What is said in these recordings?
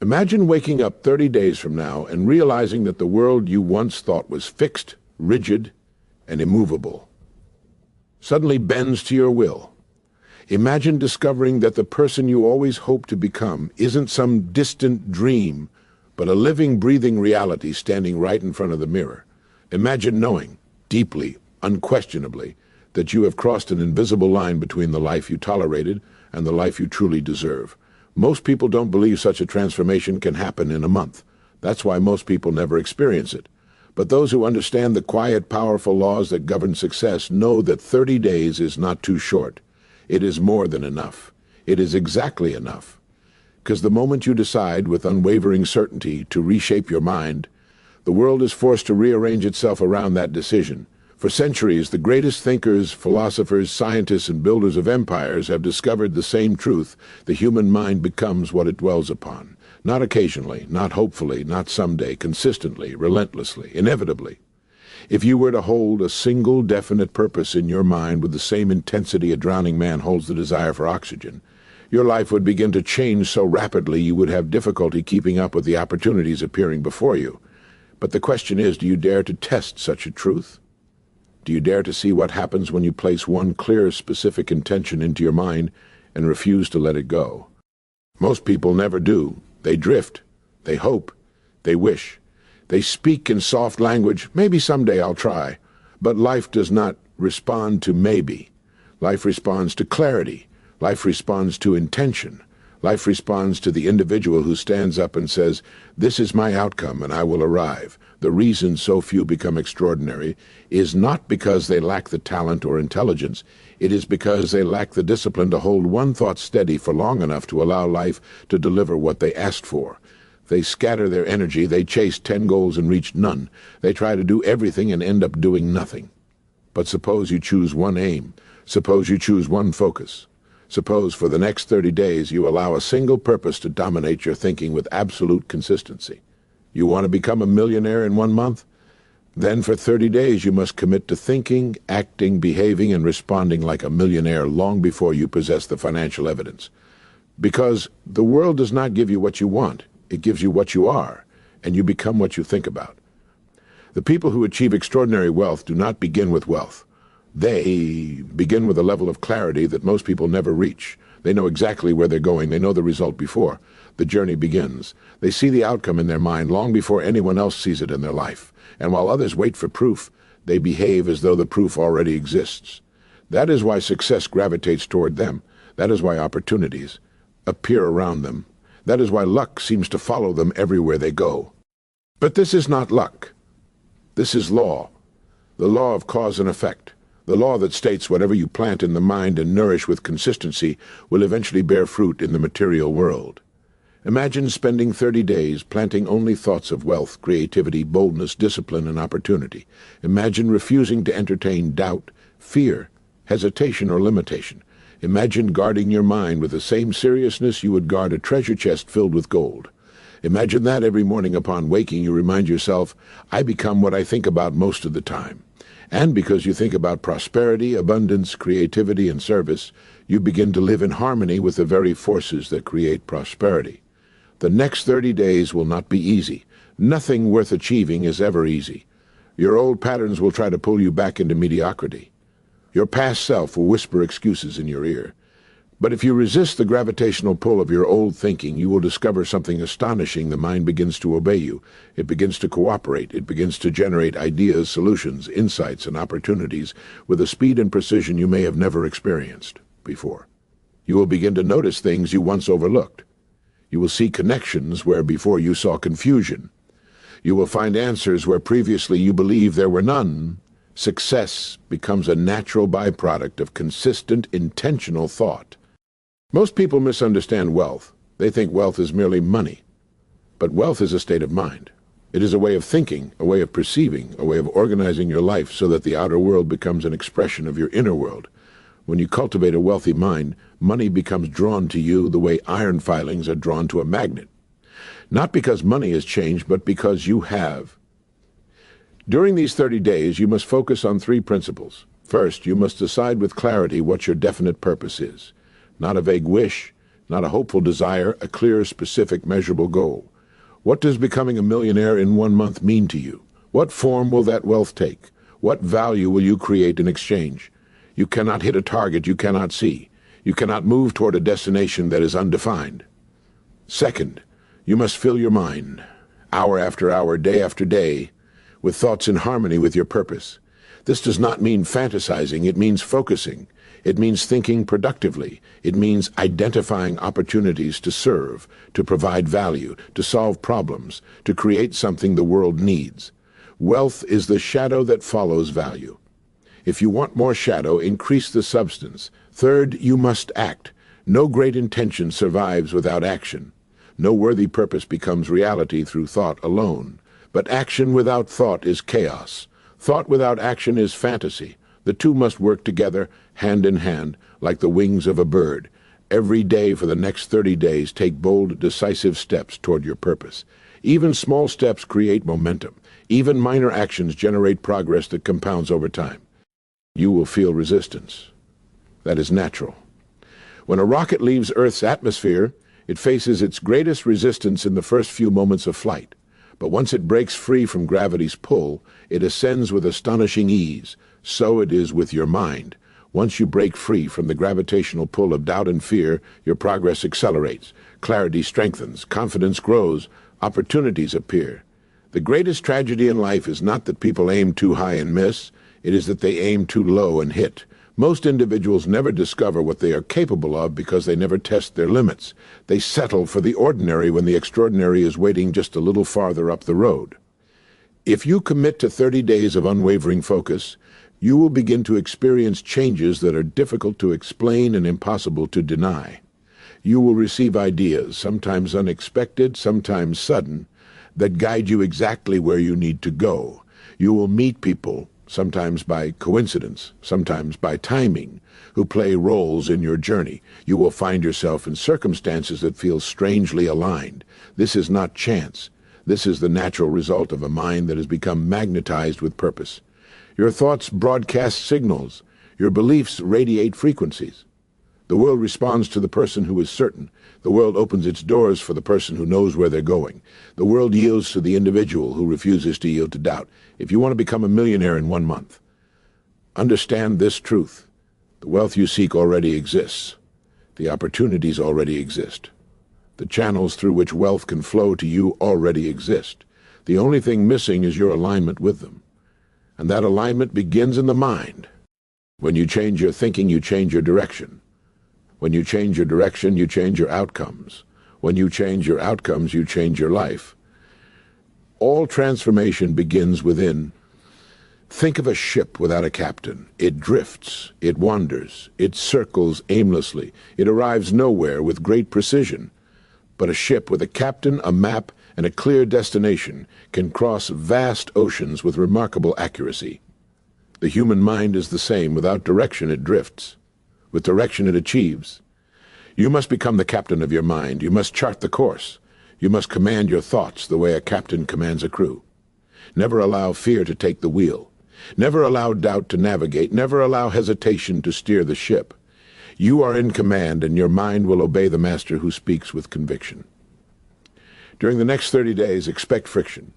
Imagine waking up 30 days from now and realizing that the world you once thought was fixed, rigid, and immovable suddenly bends to your will. Imagine discovering that the person you always hoped to become isn't some distant dream, but a living, breathing reality standing right in front of the mirror. Imagine knowing, deeply, unquestionably, that you have crossed an invisible line between the life you tolerated and the life you truly deserve. Most people don't believe such a transformation can happen in a month. That's why most people never experience it. But those who understand the quiet, powerful laws that govern success know that 30 days is not too short. It is more than enough. It is exactly enough. Because the moment you decide with unwavering certainty to reshape your mind, the world is forced to rearrange itself around that decision. For centuries, the greatest thinkers, philosophers, scientists, and builders of empires have discovered the same truth: the human mind becomes what it dwells upon. Not occasionally, not hopefully, not someday, consistently, relentlessly, inevitably. If you were to hold a single definite purpose in your mind with the same intensity a drowning man holds the desire for oxygen, your life would begin to change so rapidly you would have difficulty keeping up with the opportunities appearing before you. But the question is, do you dare to test such a truth? Do you dare to see what happens when you place one clear, specific intention into your mind and refuse to let it go? Most people never do. They drift. They hope. They wish. They speak in soft language, maybe someday I'll try. But life does not respond to maybe. Life responds to clarity. Life responds to intention. Life responds to the individual who stands up and says, "This is my outcome and I will arrive." The reason so few become extraordinary is not because they lack the talent or intelligence. It is because they lack the discipline to hold one thought steady for long enough to allow life to deliver what they asked for. They scatter their energy, they chase 10 goals and reach none. They try to do everything and end up doing nothing. But suppose you choose one aim. Suppose you choose one focus. Suppose for the next 30 days you allow a single purpose to dominate your thinking with absolute consistency. You want to become a millionaire in 1 month? Then for 30 days you must commit to thinking, acting, behaving, and responding like a millionaire long before you possess the financial evidence. Because the world does not give you what you want. It gives you what you are, and you become what you think about. The people who achieve extraordinary wealth do not begin with wealth. They begin with a level of clarity that most people never reach. They know exactly where they're going. They know the result before the journey begins. They see the outcome in their mind long before anyone else sees it in their life. And while others wait for proof, they behave as though the proof already exists. That is why success gravitates toward them. That is why opportunities appear around them. That is why luck seems to follow them everywhere they go. But this is not luck. This is law. The law of cause and effect. The law that states whatever you plant in the mind and nourish with consistency will eventually bear fruit in the material world. Imagine spending 30 days planting only thoughts of wealth, creativity, boldness, discipline, and opportunity. Imagine refusing to entertain doubt, fear, hesitation, or limitation. Imagine guarding your mind with the same seriousness you would guard a treasure chest filled with gold. Imagine that every morning upon waking you remind yourself, "I become what I think about most of the time." And because you think about prosperity, abundance, creativity, and service, you begin to live in harmony with the very forces that create prosperity. The next 30 days will not be easy. Nothing worth achieving is ever easy. Your old patterns will try to pull you back into mediocrity. Your past self will whisper excuses in your ear. But if you resist the gravitational pull of your old thinking, you will discover something astonishing. The mind begins to obey you. It begins to cooperate. It begins to generate ideas, solutions, insights, and opportunities with a speed and precision you may have never experienced before. You will begin to notice things you once overlooked. You will see connections where before you saw confusion. You will find answers where previously you believed there were none. Success becomes a natural byproduct of consistent, intentional thought. Most people misunderstand wealth. They think wealth is merely money. But wealth is a state of mind. It is a way of thinking, a way of perceiving, a way of organizing your life so that the outer world becomes an expression of your inner world. When you cultivate a wealthy mind, money becomes drawn to you the way iron filings are drawn to a magnet. Not because money has changed, but because you have. During these 30 days, you must focus on 3 principles. First, you must decide with clarity what your definite purpose is. Not a vague wish, not a hopeful desire, a clear, specific, measurable goal. What does becoming a millionaire in 1 month mean to you? What form will that wealth take? What value will you create in exchange? You cannot hit a target you cannot see. You cannot move toward a destination that is undefined. Second, you must fill your mind, hour after hour, day after day, with thoughts in harmony with your purpose. This does not mean fantasizing, it means focusing. It means thinking productively. It means identifying opportunities to serve, to provide value, to solve problems, to create something the world needs. Wealth is the shadow that follows value. If you want more shadow, increase the substance. Third, you must act. No great intention survives without action. No worthy purpose becomes reality through thought alone. But action without thought is chaos. Thought without action is fantasy. The two must work together, hand in hand, like the wings of a bird. Every day for the next 30 days, take bold, decisive steps toward your purpose. Even small steps create momentum. Even minor actions generate progress that compounds over time. You will feel resistance. That is natural. When a rocket leaves Earth's atmosphere, it faces its greatest resistance in the first few moments of flight. But once it breaks free from gravity's pull, it ascends with astonishing ease. So it is with your mind. Once you break free from the gravitational pull of doubt and fear, your progress accelerates, clarity strengthens, confidence grows, opportunities appear. The greatest tragedy in life is not that people aim too high and miss, it is that they aim too low and hit. Most individuals never discover what they are capable of because they never test their limits. They settle for the ordinary when the extraordinary is waiting just a little farther up the road. If you commit to 30 days of unwavering focus, you will begin to experience changes that are difficult to explain and impossible to deny. You will receive ideas, sometimes unexpected, sometimes sudden, that guide you exactly where you need to go. You will meet people, sometimes by coincidence, sometimes by timing, who play roles in your journey. You will find yourself in circumstances that feel strangely aligned. This is not chance. This is the natural result of a mind that has become magnetized with purpose. Your thoughts broadcast signals. Your beliefs radiate frequencies. The world responds to the person who is certain. The world opens its doors for the person who knows where they're going. The world yields to the individual who refuses to yield to doubt. If you want to become a millionaire in 1 month, understand this truth. The wealth you seek already exists. The opportunities already exist. The channels through which wealth can flow to you already exist. The only thing missing is your alignment with them. And that alignment begins in the mind. When you change your thinking, you change your direction. When you change your direction, you change your outcomes. When you change your outcomes, you change your life. All transformation begins within. Think of a ship without a captain. It drifts, it wanders, it circles aimlessly. It arrives nowhere with great precision. But a ship with a captain, a map, and a clear destination can cross vast oceans with remarkable accuracy. The human mind is the same. Without direction, it drifts. With direction, it achieves. You must become the captain of your mind. You must chart the course. You must command your thoughts the way a captain commands a crew. Never allow fear to take the wheel. Never allow doubt to navigate. Never allow hesitation to steer the ship. You are in command, and your mind will obey the master who speaks with conviction. During the next 30 days, expect friction.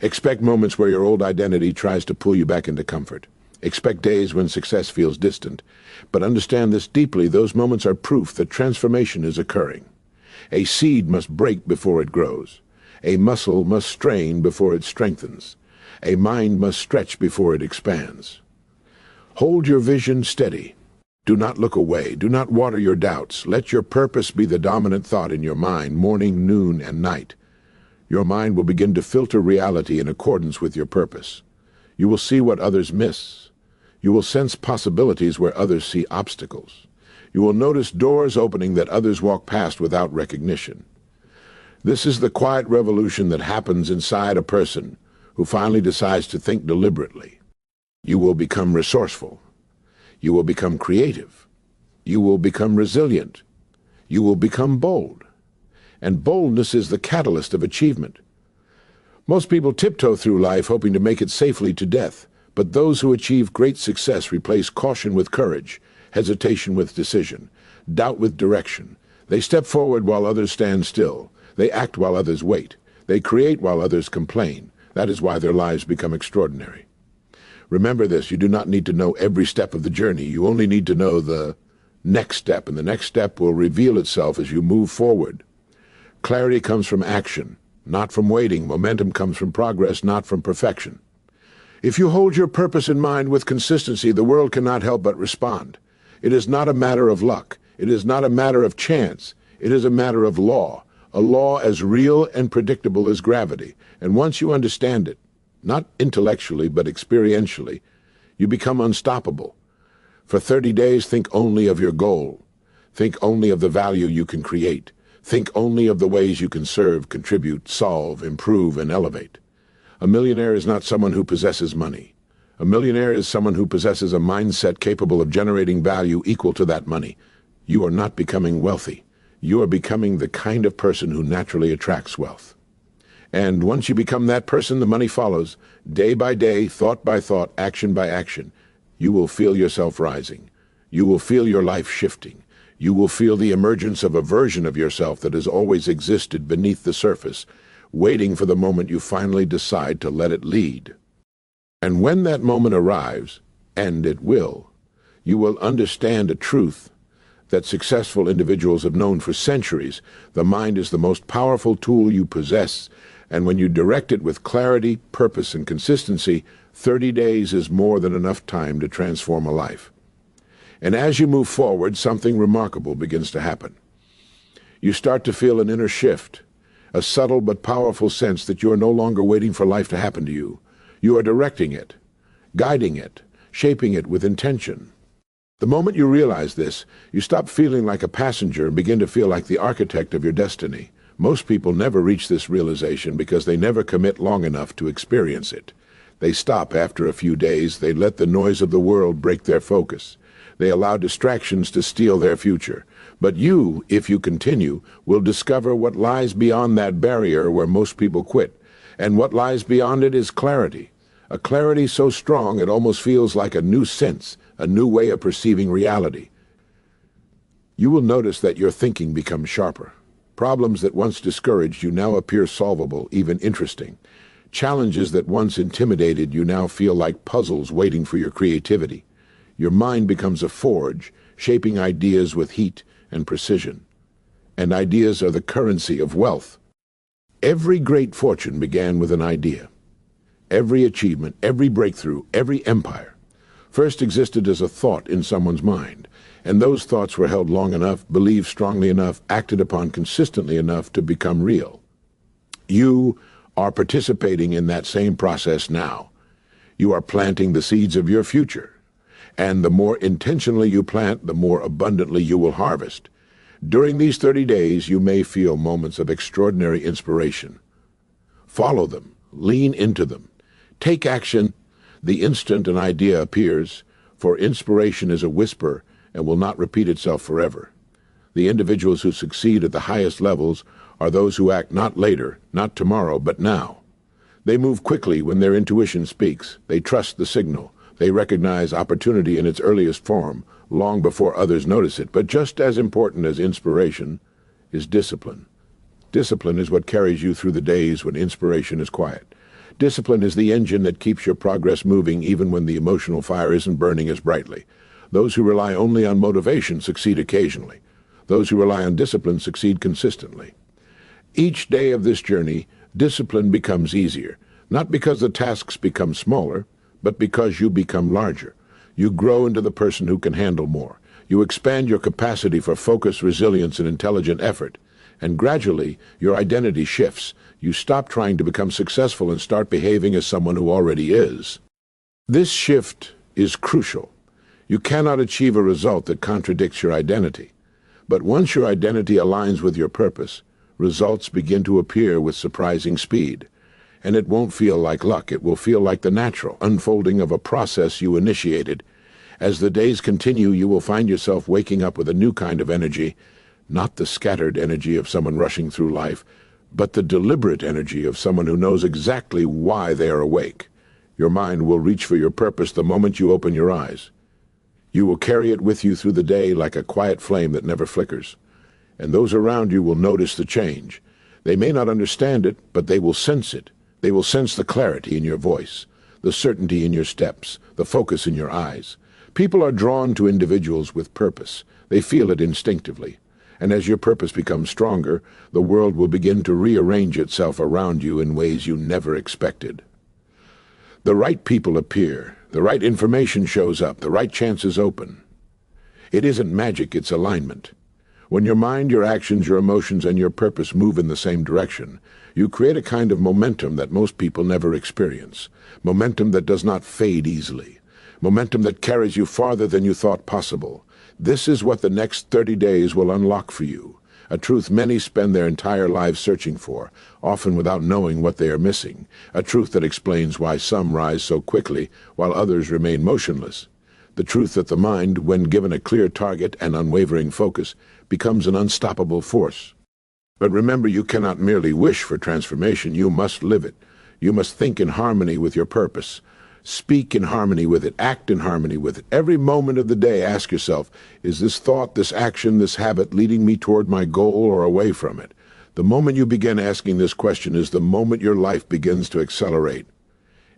Expect moments where your old identity tries to pull you back into comfort. Expect days when success feels distant. But understand this deeply, those moments are proof that transformation is occurring. A seed must break before it grows. A muscle must strain before it strengthens. A mind must stretch before it expands. Hold your vision steady. Do not look away. Do not water your doubts. Let your purpose be the dominant thought in your mind, morning, noon, and night. Your mind will begin to filter reality in accordance with your purpose. You will see what others miss. You will sense possibilities where others see obstacles. You will notice doors opening that others walk past without recognition. This is the quiet revolution that happens inside a person who finally decides to think deliberately. You will become resourceful. You will become creative. You will become resilient. You will become bold. And boldness is the catalyst of achievement. Most people tiptoe through life hoping to make it safely to death, but those who achieve great success replace caution with courage, hesitation with decision, doubt with direction. They step forward while others stand still. They act while others wait. They create while others complain. That is why their lives become extraordinary. Remember this, you do not need to know every step of the journey. You only need to know the next step, and the next step will reveal itself as you move forward. Clarity comes from action, not from waiting. Momentum comes from progress, not from perfection. If you hold your purpose in mind with consistency, the world cannot help but respond. It is not a matter of luck. It is not a matter of chance. It is a matter of law, a law as real and predictable as gravity. And once you understand it, not intellectually but experientially, you become unstoppable. For 30 days, think only of your goal. Think only of the value you can create. Think only of the ways you can serve, contribute, solve, improve, and elevate. A millionaire is not someone who possesses money. A millionaire is someone who possesses a mindset capable of generating value equal to that money. You are not becoming wealthy. You are becoming the kind of person who naturally attracts wealth. And once you become that person, the money follows. Day by day, thought by thought, action by action. You will feel yourself rising. You will feel your life shifting. You will feel the emergence of a version of yourself that has always existed beneath the surface, waiting for the moment you finally decide to let it lead. And when that moment arrives, and it will, you will understand a truth that successful individuals have known for centuries. The mind is the most powerful tool you possess, and when you direct it with clarity, purpose, and consistency, 30 days is more than enough time to transform a life. And as you move forward, something remarkable begins to happen. You start to feel an inner shift, a subtle but powerful sense that you are no longer waiting for life to happen to you. You are directing it, guiding it, shaping it with intention. The moment you realize this, you stop feeling like a passenger and begin to feel like the architect of your destiny. Most people never reach this realization because they never commit long enough to experience it. They stop after a few days. They let the noise of the world break their focus. They allow distractions to steal their future. But you, if you continue, will discover what lies beyond that barrier where most people quit. And what lies beyond it is clarity. A clarity so strong it almost feels like a new sense, a new way of perceiving reality. You will notice that your thinking becomes sharper. Problems that once discouraged you now appear solvable, even interesting. Challenges that once intimidated you now feel like puzzles waiting for your creativity. Your mind becomes a forge, shaping ideas with heat and precision. And ideas are the currency of wealth. Every great fortune began with an idea. Every achievement, every breakthrough, every empire first existed as a thought in someone's mind. And those thoughts were held long enough, believed strongly enough, acted upon consistently enough to become real. You are participating in that same process now. You are planting the seeds of your future. And the more intentionally you plant, the more abundantly you will harvest. During these 30 days, you may feel moments of extraordinary inspiration. Follow them. Lean into them. Take action the instant an idea appears, for inspiration is a whisper and will not repeat itself forever. The individuals who succeed at the highest levels are those who act not later, not tomorrow, but now. They move quickly when their intuition speaks. They trust the signal. They recognize opportunity in its earliest form, long before others notice it. But just as important as inspiration is discipline. Discipline is what carries you through the days when inspiration is quiet. Discipline is the engine that keeps your progress moving even when the emotional fire isn't burning as brightly. Those who rely only on motivation succeed occasionally. Those who rely on discipline succeed consistently. Each day of this journey, discipline becomes easier, not because the tasks become smaller, but because you become larger. You grow into the person who can handle more. You expand your capacity for focus, resilience, and intelligent effort. And gradually, your identity shifts. You stop trying to become successful and start behaving as someone who already is. This shift is crucial. You cannot achieve a result that contradicts your identity. But once your identity aligns with your purpose, results begin to appear with surprising speed. And it won't feel like luck. It will feel like the natural unfolding of a process you initiated. As the days continue, you will find yourself waking up with a new kind of energy, not the scattered energy of someone rushing through life, but the deliberate energy of someone who knows exactly why they are awake. Your mind will reach for your purpose the moment you open your eyes. You will carry it with you through the day like a quiet flame that never flickers. and those around you will notice the change. They may not understand it, but they will sense it. They will sense the clarity in your voice, the certainty in your steps, the focus in your eyes. People are drawn to individuals with purpose. They feel it instinctively. And as your purpose becomes stronger, the world will begin to rearrange itself around you in ways you never expected. The right people appear, the right information shows up, the right chances open. It isn't magic, it's alignment. When your mind, your actions, your emotions, and your purpose move in the same direction, you create a kind of momentum that most people never experience. Momentum that does not fade easily. Momentum that carries you farther than you thought possible. This is what the next 30 days will unlock for you. A truth many spend their entire lives searching for, often without knowing what they are missing. A truth that explains why some rise so quickly, while others remain motionless. The truth that the mind, when given a clear target and unwavering focus, becomes an unstoppable force. But remember, you cannot merely wish for transformation, you must live it. You must think in harmony with your purpose. Speak in harmony with it, act in harmony with it. Every moment of the day, ask yourself, is this thought, this action, this habit leading me toward my goal or away from it? The moment you begin asking this question is the moment your life begins to accelerate.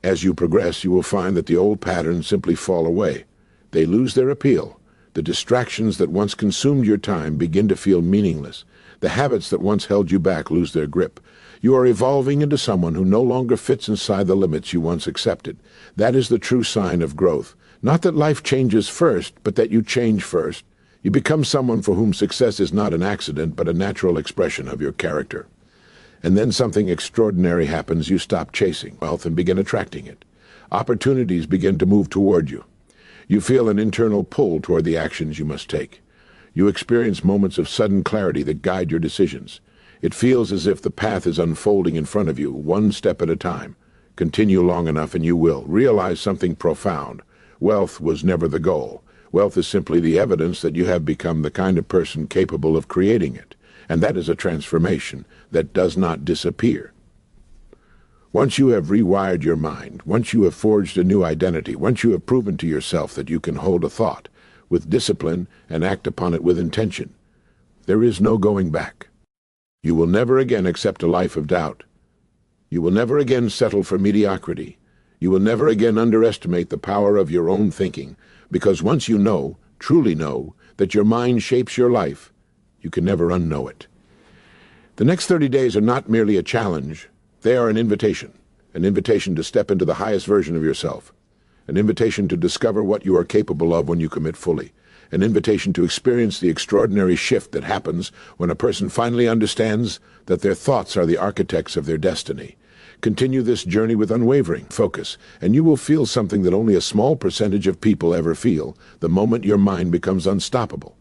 As you progress, you will find that the old patterns simply fall away. They lose their appeal. The distractions that once consumed your time begin to feel meaningless. The habits that once held you back lose their grip. You are evolving into someone who no longer fits inside the limits you once accepted. That is the true sign of growth. Not that life changes first, but that you change first. You become someone for whom success is not an accident, but a natural expression of your character. And then something extraordinary happens. You stop chasing wealth and begin attracting it. Opportunities begin to move toward you. You feel an internal pull toward the actions you must take. You experience moments of sudden clarity that guide your decisions. It feels as if the path is unfolding in front of you, one step at a time. Continue long enough and you will realize something profound. Wealth was never the goal. Wealth is simply the evidence that you have become the kind of person capable of creating it. And that is a transformation that does not disappear. Once you have rewired your mind, once you have forged a new identity, once you have proven to yourself that you can hold a thought with discipline and act upon it with intention, there is no going back. You will never again accept a life of doubt. You will never again settle for mediocrity. You will never again underestimate the power of your own thinking, because once you know, truly know, that your mind shapes your life, you can never unknow it. The next 30 days are not merely a challenge. They are an invitation to step into the highest version of yourself, an invitation to discover what you are capable of when you commit fully, an invitation to experience the extraordinary shift that happens when a person finally understands that their thoughts are the architects of their destiny. Continue this journey with unwavering focus, and you will feel something that only a small percentage of people ever feel, the moment your mind becomes unstoppable.